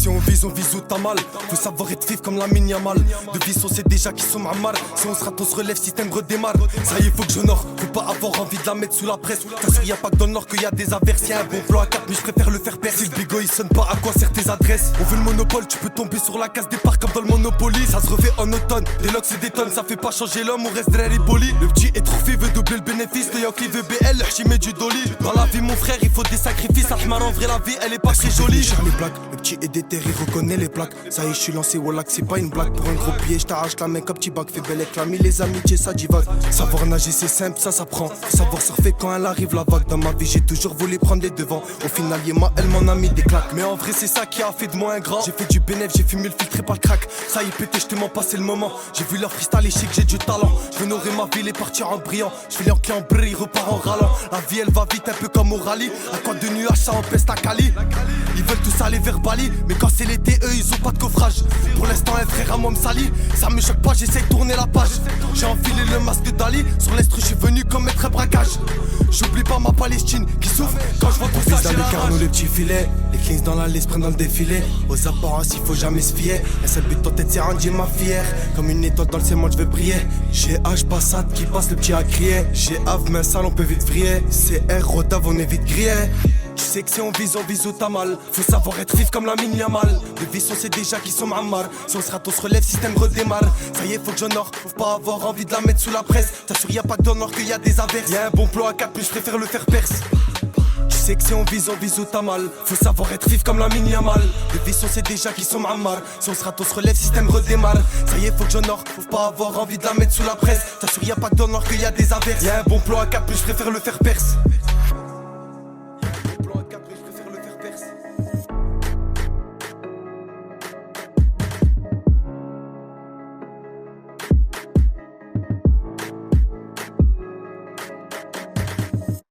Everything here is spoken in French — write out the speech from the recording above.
Si on vise où t'as mal. Faut savoir être vif comme la Yamal. De vie, on sait déjà qu'ils sont marmar. Si on se rate, on se relève, système redémarre. Ça y est, faut que j'honore. Faut pas avoir envie de la mettre sous la presse. T'as sûr, y'a pas que dans le nord qu'il y a des averses. Y'a un bon plan à 4, mais je préfère le faire percer. Si le bigot il sonne pas, à quoi servent tes adresses? On veut le monopole, tu peux tomber sur la case départ comme dans le Monopoly. Ça se refait en automne, des locks et des tonnes. Ça fait pas changer l'homme, on reste derrière les polis. Le petit est trop fait, veut doubler le bénéfice. Le Yankee veut BL, le Hchi met du dolly. Dans la vie, mon frère, il faut des sacrifices. Alhmar, en vrai, la vie, elle est pas très jolie. Les blagues, le petit est déterré, reconnaît les plaques. Ça y est, je suis lancé, Wallach, c'est pas une blague. Pour un gros billet, je t'arrache la main comme petit bac. Fais belle éclame, les amitiés, ça divague. Savoir nager, c'est simple, ça s'apprend. Faut savoir surfer quand elle arrive la vague. Dans ma vie, j'ai toujours voulu prendre les devants. Au final, Yéma, elle m'en a mis des claques. Mais en vrai, c'est ça qui a fait de moi un grand. J'ai fait du bénéf, j'ai fumé le filtré par le crack. Ça y est, pété, je te mens pas, c'est le moment. J'ai vu leur freestyle, chic, j'ai du talent. Je vais honorer ma ville et partir en brillant. Je fais les enquêtes en brille, repart en râlant. La vie, elle va vite, un peu comme au rallye. À quoi de nuages, ça empêche ta Cali. Ils veulent tous aller vers Bali. Mais quand c'est l'été, eux, ils ont pas de coffrage. Pour l'instant, un frère à moi me salit. Ça me choque pas, j'essaie de tourner la page. J'ai enfilé le masque d'Ali. Sur l'Est, je suis venu commettre un braquage. J'oublie pas ma Palestine qui souffre quand je vois tout ça. J'ai les carnaux, les petits filets. Les kings dans la liste prennent dans le défilé. Aux apparences, il faut jamais se fier. Un seul but en tête, c'est rendre ma fière. Comme une étoile dans le ciel, moi je veux briller. J'ai H Passat qui passe, le petit à crier. J'ai Av, mais sale, on peut vite vriller. C'est R, Rotav, on est vite grillé. Tu sais que si on vise où t'as mal. Faut savoir être vif comme la Yamal. De vie, on sait déjà qu'ils sont marmar. Si on se rate, on se relève, système redémarre. Ça y est, faut que j'honore. Faut pas avoir envie de la mettre sous la presse. T'assures, y'a pas que dans le nord qu'il y a des averses. Y'a un bon plan à 4, mais je préfère le faire perce. Tu sais que si on vise où t'as mal. Faut savoir être vif comme la Yamal. De vie, on sait déjà qu'ils sont marmar. Si on se rate, on se relève, système redémarre. Ça y est, faut que j'honore. Faut pas avoir envie de la mettre sous la presse. T'assures, y'a pas que dans le nord qu'il y a des averses. Y'a un bon plan à 4, mais je préfère le faire perce.